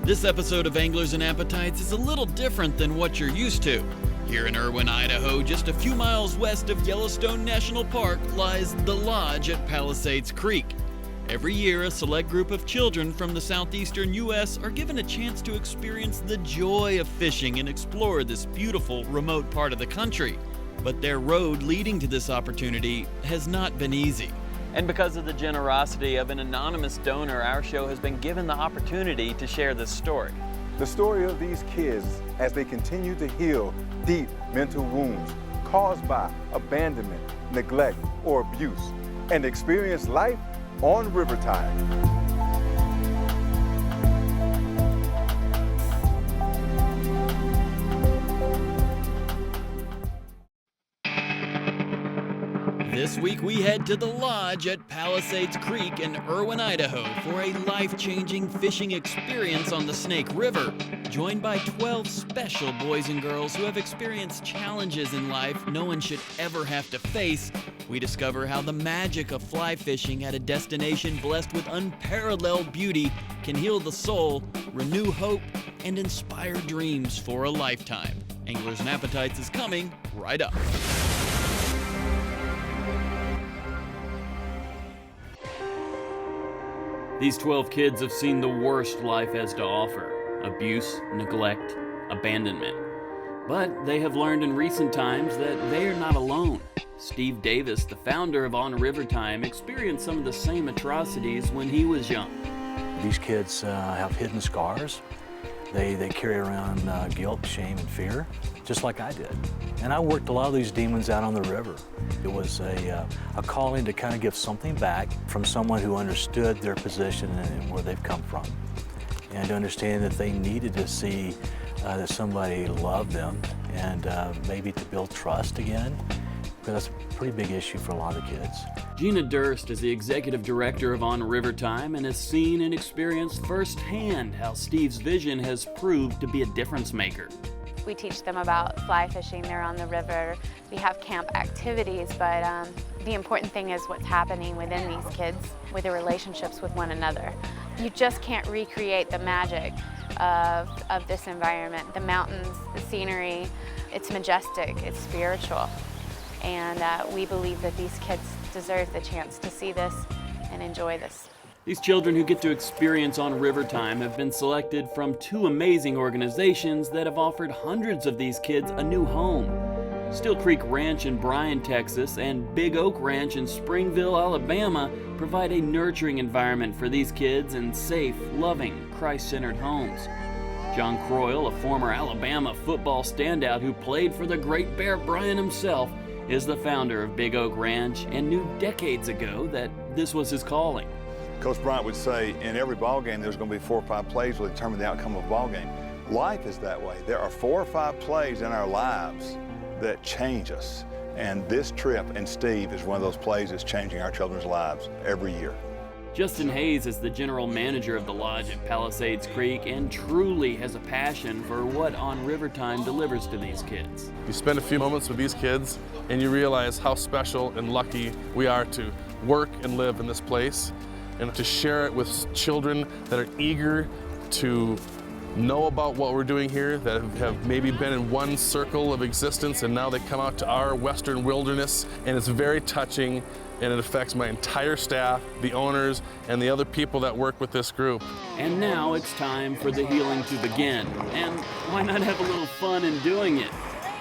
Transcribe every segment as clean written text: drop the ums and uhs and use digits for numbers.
This episode of Anglers and Appetites is a little different than what you're used to. Here in Irwin, Idaho, just a few miles west of Yellowstone National Park, lies The Lodge at Palisades Creek. Every year, a select group of children from the southeastern U.S. are given a chance to experience the joy of fishing and explore this beautiful, remote part of the country. But their road leading to this opportunity has not been easy. And because of the generosity of an anonymous donor, our show has been given the opportunity to share this story. The story of these kids as they continue to heal deep mental wounds caused by abandonment, neglect, or abuse, and experience life on rivertime. This week we head to the Lodge at Palisades Creek in Irwin, Idaho for a life-changing fishing experience on the Snake River. Joined by 12 special boys and girls who have experienced challenges in life no one should ever have to face, we discover how the magic of fly fishing at a destination blessed with unparalleled beauty can heal the soul, renew hope, and inspire dreams for a lifetime. Anglers and Appetites is coming right up. These 12 kids have seen the worst life has to offer: abuse, neglect, abandonment. But they have learned in recent times that they are not alone. Steve Davis, the founder of On Rivertime, experienced some of the same atrocities when he was young. These kids have hidden scars. They carry around guilt, shame, and fear, just like I did. And I worked a lot of these demons out on the river. It was a calling to kind of give something back from someone who understood their position and where they've come from. And to understand that they needed to see that somebody loved them and maybe to build trust again, because that's a pretty big issue for a lot of kids. Gina Durst is the executive director of On Rivertime and has seen and experienced firsthand how Steve's vision has proved to be a difference maker. We teach them about fly fishing. They're on the river. We have camp activities, but the important thing is what's happening within these kids with their relationships with one another. You just can't recreate the magic of this environment. The mountains, the scenery, it's majestic, it's spiritual. And we believe that these kids deserve the chance to see this and enjoy this. These children who get to experience On Rivertime have been selected from 2 amazing organizations that have offered hundreds of these kids a new home. Still Creek Ranch in Bryan, Texas, and Big Oak Ranch in Springville, Alabama provide a nurturing environment for these kids in safe, loving, Christ-centered homes. John Croyle, a former Alabama football standout who played for the Great Bear Bryant himself, is the founder of Big Oak Ranch and knew decades ago that this was his calling. Coach Bryant would say in every ball game there's going to be 4 or 5 plays that will determine the outcome of a ball game. Life is that way. There are 4 or 5 plays in our lives that change us. And this trip and Steve is one of those plays that's changing our children's lives every year. Justin Hayes is the general manager of the Lodge at Palisades Creek and truly has a passion for what On Rivertime delivers to these kids. You spend a few moments with these kids and you realize how special and lucky we are to work and live in this place and to share it with children that are eager to know about what we're doing here, that have maybe been in one circle of existence and now they come out to our western wilderness, and it's very touching. And it affects my entire staff, the owners, and the other people that work with this group. And now it's time for the healing to begin. And why not have a little fun in doing it?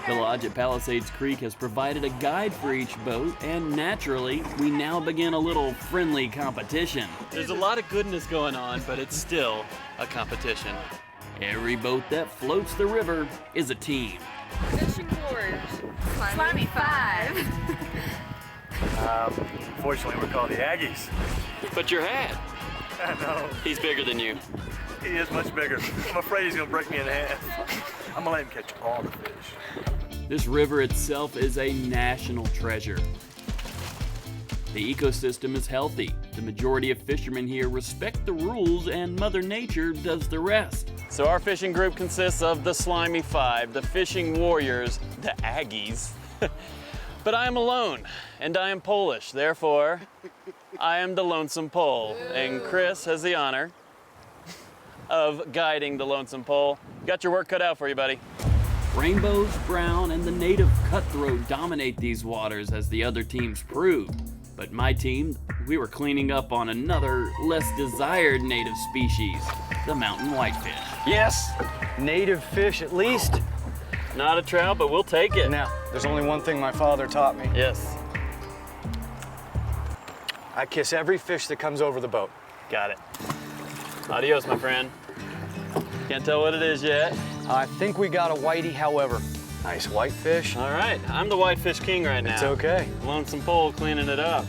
The Lodge at Palisades Creek has provided a guide for each boat, and naturally, we now begin a little friendly competition. There's a lot of goodness going on, but it's still a competition. Every boat that floats the river is a team. Fishing Warriors, Slimy 5. Fortunately, we're called the Aggies. But your hat. I know. He's bigger than you. He is much bigger. I'm afraid he's going to break me in half. I'm going to let him catch all the fish. This river itself is a national treasure. The ecosystem is healthy. The majority of fishermen here respect the rules, and Mother Nature does the rest. So our fishing group consists of the Slimy 5, the Fishing Warriors, the Aggies. But I am alone, and I am Polish. Therefore, I am the Lonesome Pole, and Chris has the honor of guiding the Lonesome Pole. Got your work cut out for you, buddy. Rainbows, brown, and the native cutthroat dominate these waters, as the other teams proved. But my team, we were cleaning up on another, less desired native species, the mountain whitefish. Yes, native fish at least. Not a trout, but we'll take it. Now, there's only one thing my father taught me. Yes. I kiss every fish that comes over the boat. Got it. Adios, my friend. Can't tell what it is yet. I think we got a whitey, however. Nice whitefish. All right, I'm the whitefish king right now. It's okay. Lonesome Pole cleaning it up.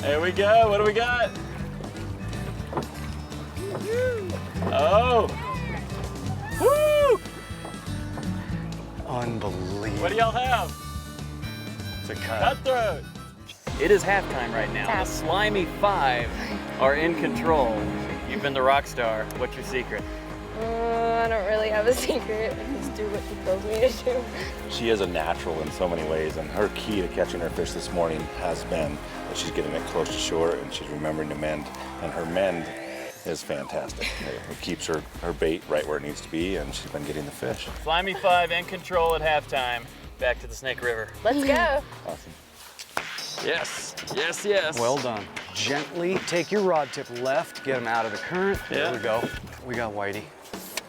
There we go. What do we got? Oh. Woo! Unbelievable. What do y'all have? It's a cut. Cutthroat. It is halftime right now. The Slimy Five are in control. You've been the rock star. What's your secret? I don't really have a secret. I just do what he tells me to do. She is a natural in so many ways, and her key to catching her fish this morning has been that she's getting it close to shore and she's remembering to mend, and her mend is fantastic. It keeps her bait right where it needs to be, and she's been getting the fish. Slimy Five in control at halftime. Back to the Snake River. Let's go. Awesome. Yes, yes, yes. Well done. Gently take your rod tip left, get him out of the current. Yeah. There we go. We got whitey.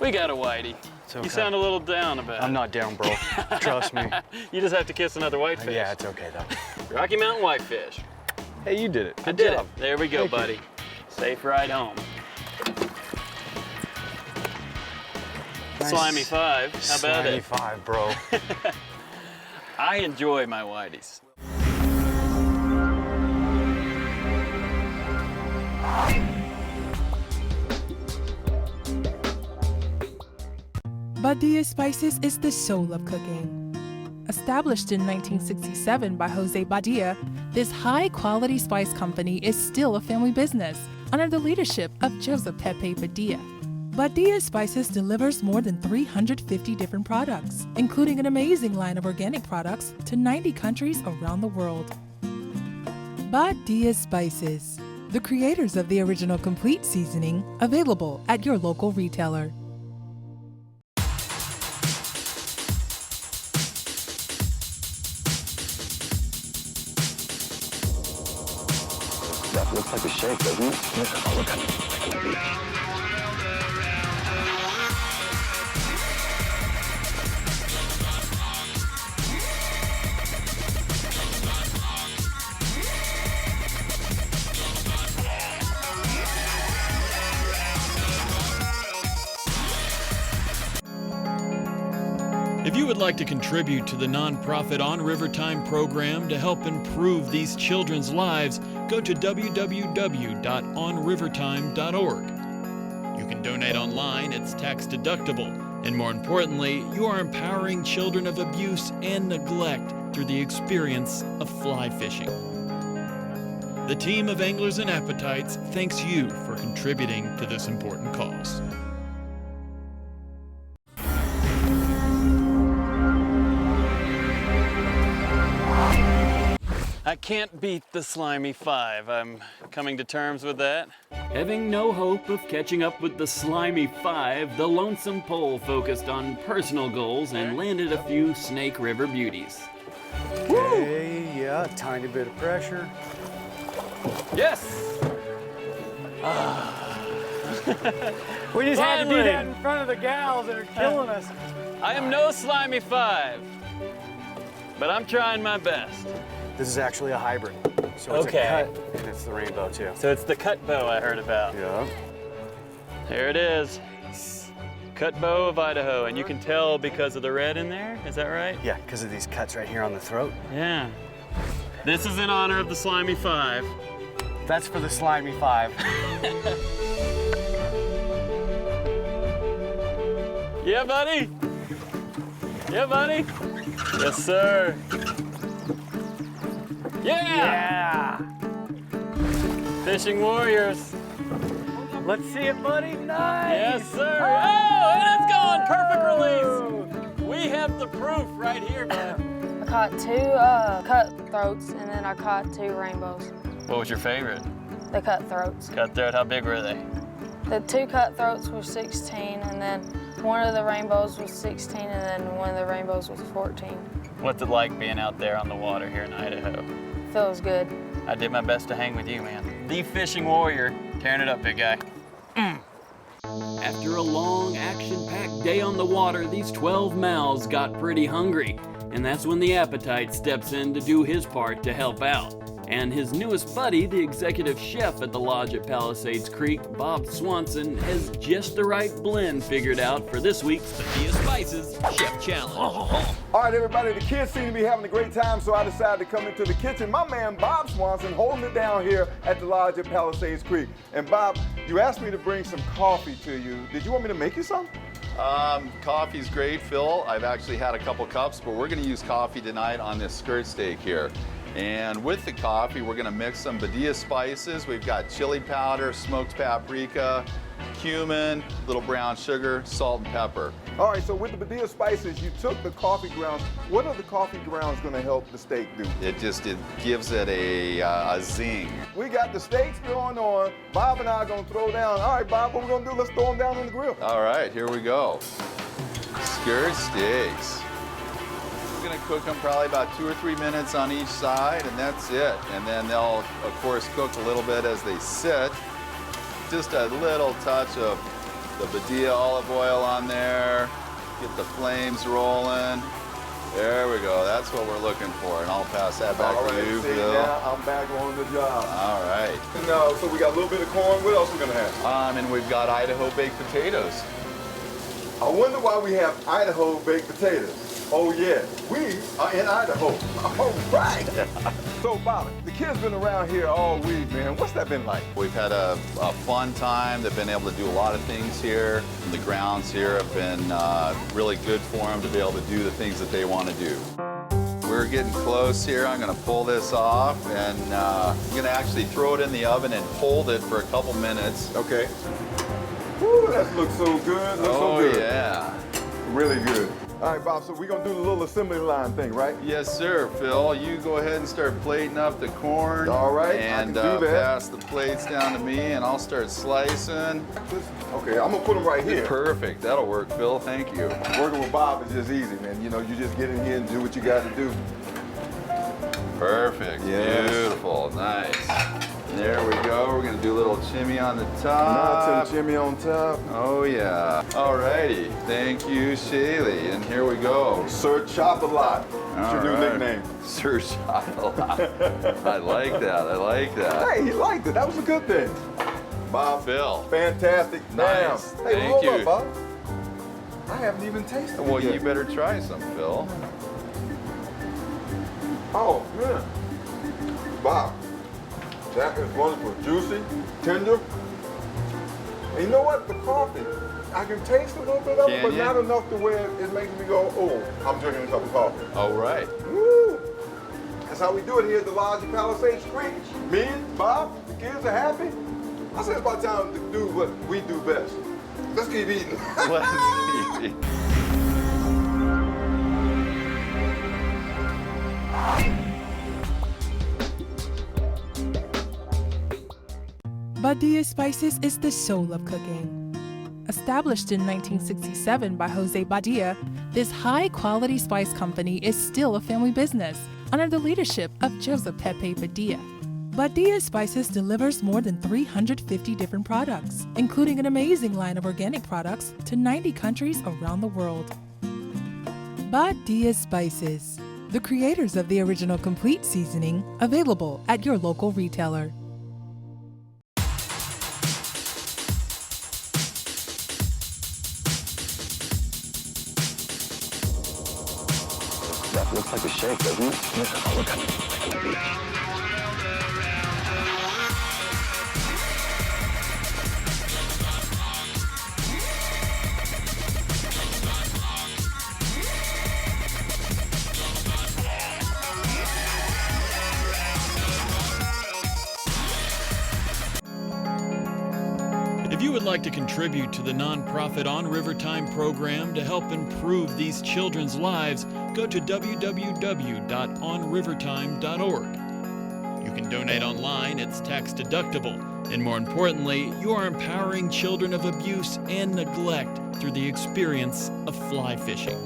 We got a whitey. It's okay. You sound a little down about it. I'm not down, bro. Trust me. You just have to kiss another whitefish. Yeah, it's okay though. Rocky Mountain whitefish. Hey, you did it. I Good did job. it. There we go, Thank you. buddy. Safe ride home. Nice. Slimy Five. How about Slimy it? Five, bro. I enjoy my whiteys. Badia Spices is the soul of cooking. Established in 1967 by Jose Badia, this high-quality spice company is still a family business under the leadership of Joseph Pepe Badia. Badia Spices delivers more than 350 different products, including an amazing line of organic products to 90 countries around the world. Badia Spices, the creators of the original complete seasoning, available at your local retailer. That looks like a shake, doesn't it? Oh, look at it. If you would like to contribute to the nonprofit On Rivertime program to help improve these children's lives, go to www.onrivertime.org. You can donate online, it's tax deductible, and more importantly, you are empowering children of abuse and neglect through the experience of fly fishing. The team of Anglers and Appetites thanks you for contributing to this important cause. I can't beat the Slimy Five. I'm coming to terms with that. Having no hope of catching up with the Slimy Five, the Lonesome Pole focused on personal goals and landed a few Snake River beauties. Okay, yeah, tiny bit of pressure. Yes! We just had to do Finally. that in front of the gals that are killing us. I am no Slimy Five, but I'm trying my best. This is actually a hybrid. So it's Okay. a cut, and it's the rainbow too. So it's the cut bow I heard about. Yeah. There it is. Cut bow of Idaho, and you can tell because of the red in there, is that right? Yeah, because of these cuts right here on the throat. Yeah. This is in honor of the Slimy Five. That's for the Slimy Five. Yeah, buddy? Yeah, buddy? Yes, sir. Yeah! Fishing warriors. Let's see it, buddy. Nice. Yes, sir. Oh, and it's gone. Perfect release. We have the proof right here, bud. I caught two cutthroats and then I caught two rainbows. What was your favorite? The cutthroats. Cutthroat, how big were they? The 2 cutthroats were 16, and then one of the rainbows was 16, and then one of the rainbows was 14. What's it like being out there on the water here in Idaho? Feels good. I did my best to hang with you, man. The fishing warrior, tearing it up, big guy. After a long, action-packed day on the water, these 12 mouths got pretty hungry. And that's when the appetite steps in to do his part to help out. And his newest buddy, the executive chef at the lodge at Palisades Creek, Bob Swanson, has just the right blend figured out for this week's Padilla Spices Chef Challenge. All right, everybody, the kids seem to be having a great time, so I decided to come into the kitchen. My man, Bob Swanson, holding it down here at the lodge at Palisades Creek. And Bob, you asked me to bring some coffee to you. Did you want me to make you some? Coffee's great, Phil. I've actually had a couple cups, but we're gonna use coffee tonight on this skirt steak here. And with the coffee, we're gonna mix some Padilla spices. We've got chili powder, smoked paprika, cumin, little brown sugar, salt and pepper. All right, so with the Padilla spices, you took the coffee grounds. What are the coffee grounds gonna help the steak do? It gives it a zing. We got the steaks going on. Bob and I are gonna throw down. All right, Bob, what we're gonna do, let's throw them down on the grill. All right, here we go. Skirt steaks. We're gonna cook them probably about 2 or 3 minutes on each side, and that's it. And then they'll, of course, cook a little bit as they sit. Just a little touch of the Padilla olive oil on there. Get the flames rolling. There we go. That's what we're looking for. And I'll pass that back to you, Phil. Now I'm back on the job. All right. And, so we got a little bit of corn. What else we gonna have? And we've got Idaho baked potatoes. I wonder why we have Idaho baked potatoes. Oh yeah, we are in Idaho. All right. So Bob, the kids been around here all week, man. What's that been like? We've had a fun time. They've been able to do a lot of things here. The grounds here have been really good for them to be able to do the things that they want to do. We're getting close here. I'm gonna pull this off, and I'm gonna actually throw it in the oven and hold it for a couple minutes. Okay. Ooh, that looks so good. Looks so good. Yeah. Really good. All right, Bob, so we're gonna do the little assembly line thing, right? Yes, sir, Phil. You go ahead and start plating up the corn. All right, and I can do that. pass the plates down to me, and I'll start slicing. Okay, I'm gonna put them right here. Perfect. That'll work, Phil. Thank you. Working with Bob is just easy, man. You know, you just get in here and do what you got to do. Perfect. Yes. Beautiful. Nice. There we go. We're gonna do a little chimney on the top. Now some chimney on top. Oh yeah. Alrighty. Thank you, Shaylee. And here we go. Sir Chop-a-Lot. That's your new nickname. Sir Chop-a-Lot. I like that. I like that. Hey, he liked it. That was a good thing. Bob. Phil. Fantastic. Nice. Damn. Hey, Thank hold you. up, Bob. I haven't even tasted it Well, yet. you better try some, Phil. Oh, man. Bob. That is wonderful. Juicy, tender. And you know what? The coffee, I can taste a little bit of it, but not enough to where it makes me go, oh, I'm drinking a cup of coffee. All right. Woo! That's how we do it here at the lodge at Palisades Creek. Me, Bob, the kids are happy. I said it's about time to do what we do best. Let's keep eating. Let's keep eating. Padilla Spices is the soul of cooking. Established in 1967 by Jose Padilla, this high-quality spice company is still a family business under the leadership of Joseph Pepe Padilla. Padilla Spices delivers more than 350 different products, including an amazing line of organic products to 90 countries around the world. Padilla Spices, the creators of the original complete seasoning, available at your local retailer. That looks like a shake, doesn't it? Yeah, look at it. If you would like to contribute to the nonprofit On Rivertime program to help improve these children's lives, go to www.onrivertime.org. You You can donate online, it's tax deductible. And more importantly, you are empowering children of abuse and neglect through the experience of fly fishing.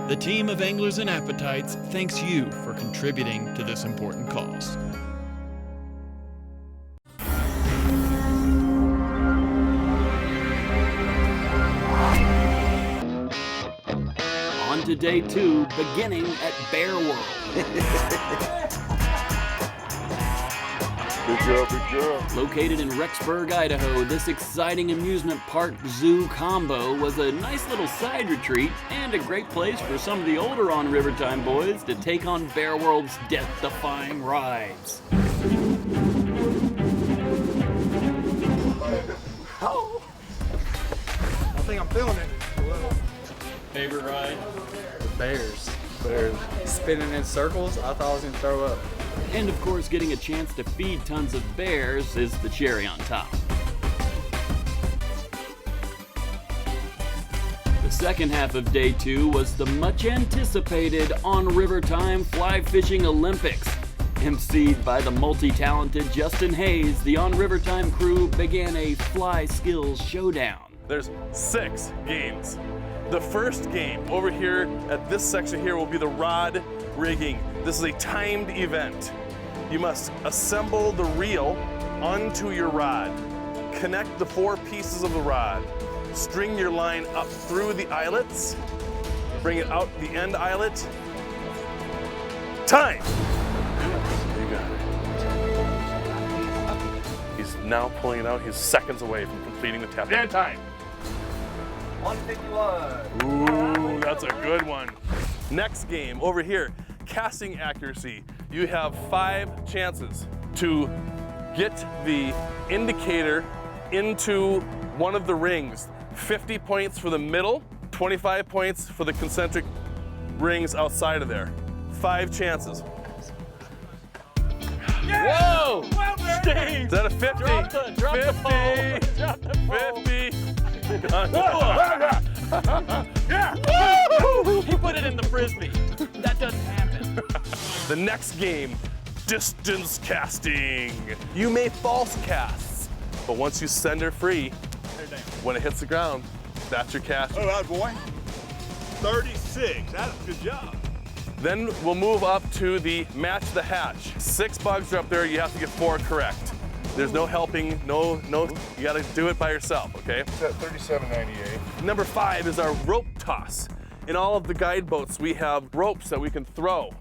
The team of Anglers and Appetites thanks you for contributing to this important cause. On to day 2, beginning at Bear World. Good job, good job. Located in Rexburg, Idaho, this exciting amusement park zoo combo was a nice little side retreat and a great place for some of the older on Rivertime boys to take on Bear World's death-defying rides. Oh. I think I'm feeling it. Favorite ride? The bears. Spinning in circles, I thought I was gonna throw up. And of course, getting a chance to feed tons of bears is the cherry on top. The second half of day 2 was the much anticipated On Rivertime Fly Fishing Olympics. emceed by the multi-talented Justin Hayes, the On Rivertime crew began a fly skills showdown. There's 6 games. The first game over here at this section here will be the rod rigging. This is a timed event. You must assemble the reel onto your rod, connect the 4 pieces of the rod, string your line up through the eyelets, bring it out the end eyelet. Time! You got it. He's now pulling it out. He's seconds away from completing the tap. And time! 151. Ooh, that's a good one. Next game over here, casting accuracy. You have 5 chances to get the indicator into one of the rings. 50 points for the middle, 25 points for the concentric rings outside of there. 5 chances. Yeah! Whoa! Steve! Is that a 50? Drop the pole. Drop the pole. 50. Yeah! He put it in the frisbee. That doesn't happen. The next game, distance casting. You may false cast, but once you send her free, when it hits the ground, that's your cast. Oh, that boy. 36. That's a good job. Then we'll move up to the match the hatch. 6 bugs are up there. You have to get 4 correct. There's no helping, no. You got to do it by yourself, okay? It's at 37.98. Number 5 is our rope toss. In all of the guide boats, we have ropes that we can throw.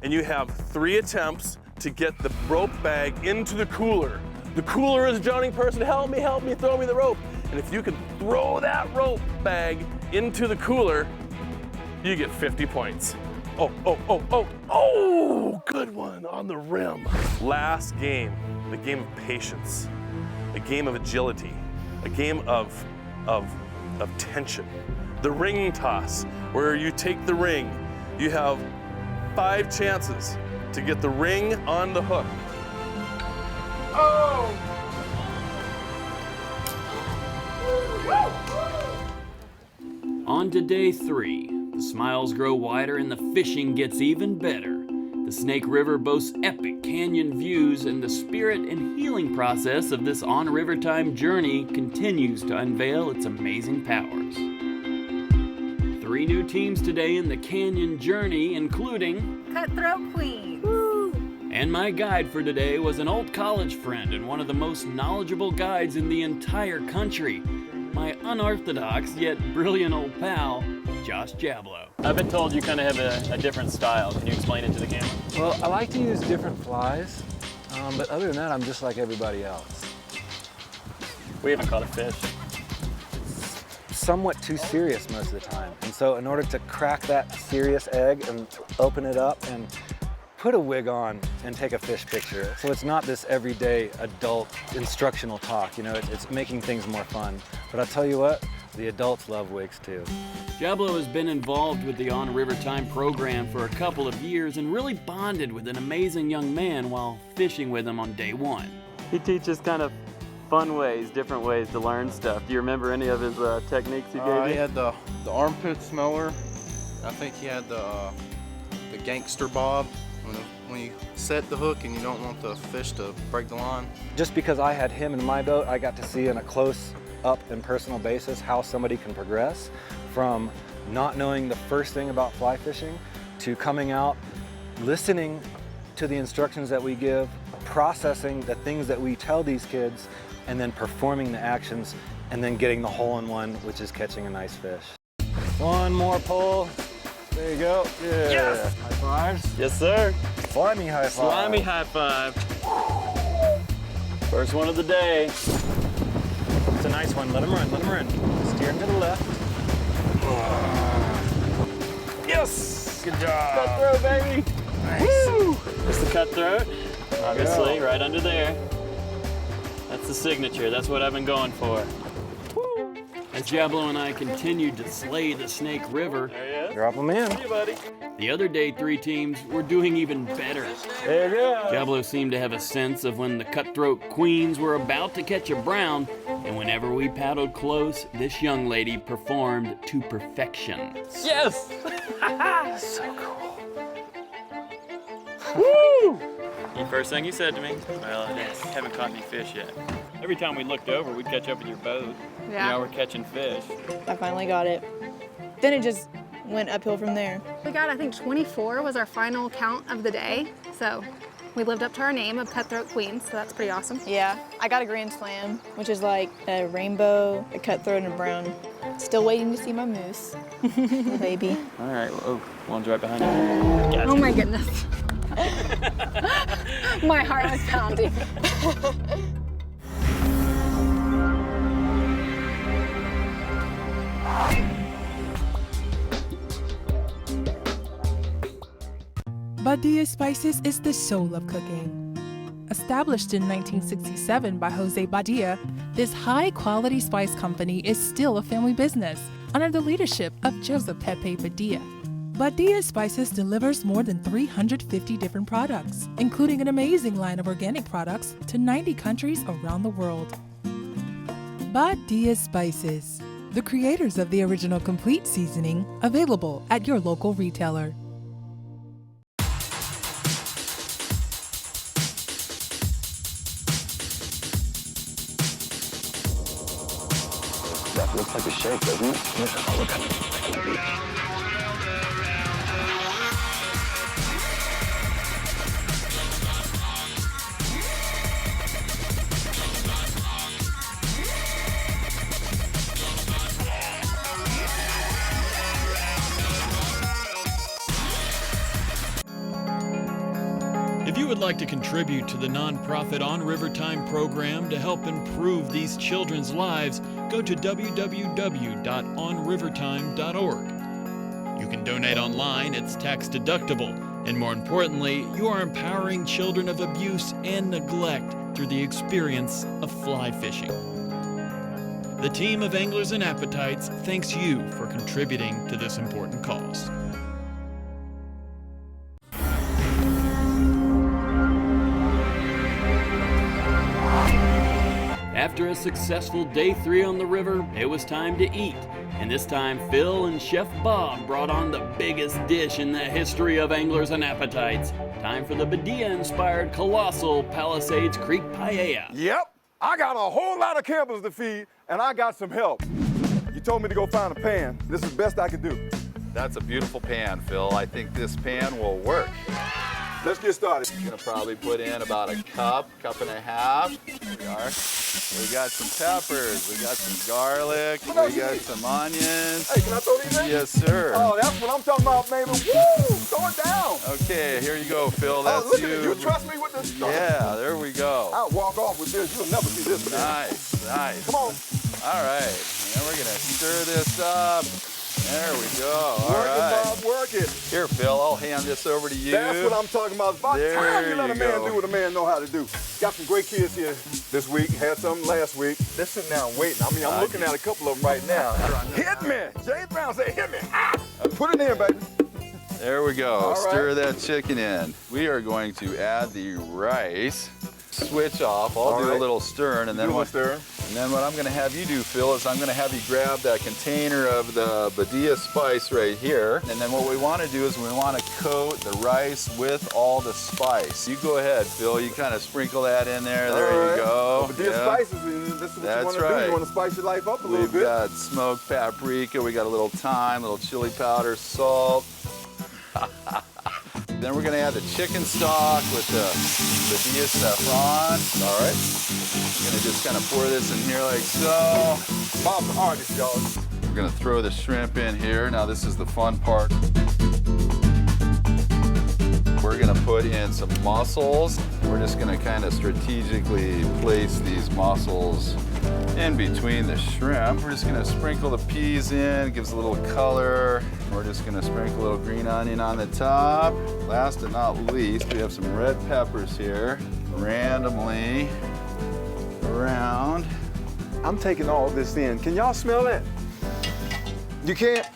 And you have 3 attempts to get the rope bag into the cooler. The cooler is a drowning person. Help me, throw me the rope. And if you can throw that rope bag into the cooler, you get 50 points. Oh, good one on the rim. Last game, the game of patience, a game of agility, a game of tension. The ring toss, where you take the ring. You have 5 chances to get the ring on the hook. Oh! On to day 3. The smiles grow wider and the fishing gets even better. The Snake River boasts epic canyon views, and the spirit and healing process of this On Rivertime journey continues to unveil its amazing powers. 3 new teams today in the canyon journey, including Cutthroat Queen. And my guide for today was an old college friend and one of the most knowledgeable guides in the entire country. My unorthodox yet brilliant old pal, Josh Jablow. I've been told you kind of have a different style. Can you explain it to the camera? Well, I like to use different flies, but other than that, I'm just like everybody else. We haven't caught a fish. It's somewhat too serious most of the time. And so in order to crack that serious egg and open it up and put a wig on and take a fish picture. So it's not this everyday adult instructional talk, you know, it's making things more fun. But I'll tell you what, the adults love wigs too. Jablow has been involved with the On Rivertime program for a couple of years and really bonded with an amazing young man while fishing with him on day 1. He teaches kind of fun ways, different ways to learn stuff. Do you remember any of his techniques he gave you? He had the armpit smeller. I think he had the gangster bob. When you set the hook and you don't want the fish to break the line. Just because I had him in my boat, I got to see on a close up and personal basis how somebody can progress from not knowing the first thing about fly fishing to coming out, listening to the instructions that we give, processing the things that we tell these kids, and then performing the actions, and then getting the hole-in-one, which is catching a nice fish. One more pull. There you go. Yeah. Yes! High fives. Yes, sir. Slimy high five. Slimy high five. First one of the day. It's a nice one. Let him run, let him run. Steer him to the left. Yes! Good job. Cutthroat, baby. Nice. Woo! It's the cutthroat, obviously, right under there. That's the signature. That's what I've been going for. As Diablo and I continued to slay the Snake River, There he is. Drop him in. See you, buddy. the other day 3 teams were doing even better. There you go. Diablo seemed to have a sense of when the cutthroat queens were about to catch a brown, and whenever we paddled close, this young lady performed to perfection. Yes! So cool. Woo! The first thing you said to me, well, I haven't caught any fish yet. Every time we looked over, we'd catch up with your boat. Yeah. Now we're catching fish. I finally got it. Then it just went uphill from there. We got, I think, 24 was our final count of the day. So we lived up to our name of Cutthroat Queens, so that's pretty awesome. Yeah, I got a Grand Slam, which is like a rainbow, a cutthroat, and a brown. Still waiting to see my moose. Baby. All right, well, one's right behind you. Oh my goodness. My heart was pounding. Badia Spices is the soul of cooking. Established in 1967 by Jose Badia, this high-quality spice company is still a family business under the leadership of Joseph Pepe Badia. Badia Spices delivers more than 350 different products, including an amazing line of organic products to 90 countries around the world. Badia Spices, the creators of the original complete seasoning, available at your local retailer. That looks like a shake, doesn't it? Yeah, look at it. If you would like to contribute to the nonprofit On Rivertime program to help improve these children's lives, go to www.onrivertime.org. You can donate online, it's tax deductible, and more importantly, you are empowering children of abuse and neglect through the experience of fly fishing. The team of Anglers and Appetites thanks you for contributing to this important cause. After a successful day 3 on the river, it was time to eat. And this time, Phil and Chef Bob brought on the biggest dish in the history of Anglers and Appetites. Time for the Badia-inspired colossal Palisades Creek paella. Yep, I got a whole lot of campers to feed, and I got some help. You told me to go find a pan. This is the best I could do. That's a beautiful pan, Phil. I think this pan will work. Let's get started. You're gonna probably put in about a cup and a half. There we are. We got some peppers, we got some garlic, we got some onions. Hey, can I throw these in? Yes, sir. Oh, that's what I'm talking about, baby. Woo! Throw it down. Okay, here you go, Phil. That's look you. at it. You trust me with this? Yeah, there we go. I'll walk off with this. You'll never see this again. Nice, nice. Come on. All right, and we're gonna stir this up. There we go. All right. Work it, Bob, work it. Here, Phil, I'll hand this over to you. That's what I'm talking about. It's about time you let a man do what a man know how to do. Got some great kids here this week. Had some last week. They're sitting down waiting. I mean, I'm looking at a couple of them right now. Hit me. James Brown said, hit me. Ah! Put it in, baby. There we go. All right. Stir that chicken in. We are going to add the rice. switch off. I'll do a little stirring, and then what I'm going to have you do, Phil, is I'm going to have you grab that container of the Badia spice right here. And then what we want to do is we want to coat the rice with all the spice. You go ahead, Phil. You kind of sprinkle that in there. There you go. Badia spices, this is what you want to do. You want to spice your life up a little bit. We've got smoked paprika. We got a little thyme, a little chili powder, salt. Then we're going to add the chicken stock with the Badia saffron. All right. I'm going to just kind of pour this in here like so. Bob's the artist, y'all. We're going to throw the shrimp in here. Now this is the fun part. We're going to put in some mussels. We're just going to kind of strategically place these mussels in between the shrimp. We're just going to sprinkle the peas in, gives a little color. We're just going to sprinkle a little green onion on the top. Last but not least, we have some red peppers here, randomly around. I'm taking all this in. Can y'all smell that? You can't?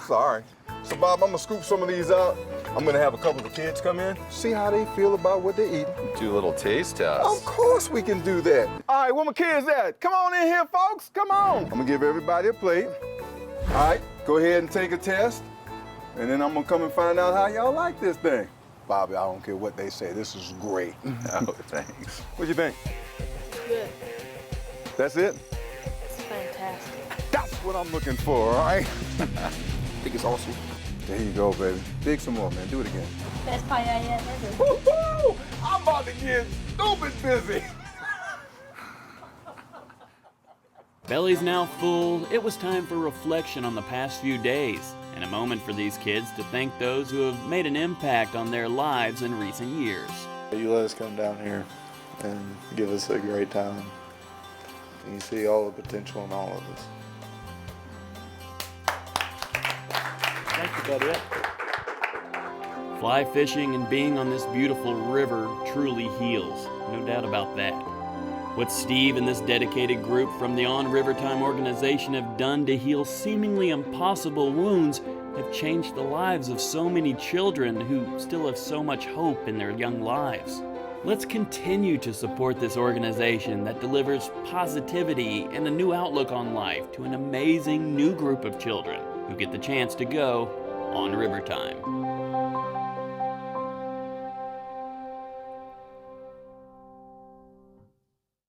Sorry. So Bob, I'm gonna scoop some of these out. I'm gonna have a couple of the kids come in, see how they feel about what they're eating. Do a little taste test. Of course we can do that. All right, where my kids at? Come on in here, folks, come on. I'm gonna give everybody a plate. All right, go ahead and take a test, and then I'm gonna come and find out how y'all like this thing. Bobby, I don't care what they say, this is great. Oh, thanks. What you think? Good. That's it? It's fantastic. That's what I'm looking for, all right? I think it's awesome. There you go, baby. Dig some more, man. Do it again. Best pie I ever. Woo-hoo! I'm about to get stupid busy. Bellies now full, it was time for reflection on the past few days, and a moment for these kids to thank those who have made an impact on their lives in recent years. You let us come down here and give us a great time. You see all the potential in all of us. Thank you, buddy. Fly fishing and being on this beautiful river truly heals, no doubt about that. What Steve and this dedicated group from the On Rivertime organization have done to heal seemingly impossible wounds have changed the lives of so many children who still have so much hope in their young lives. Let's continue to support this organization that delivers positivity and a new outlook on life to an amazing new group of children who get the chance to go on Rivertime.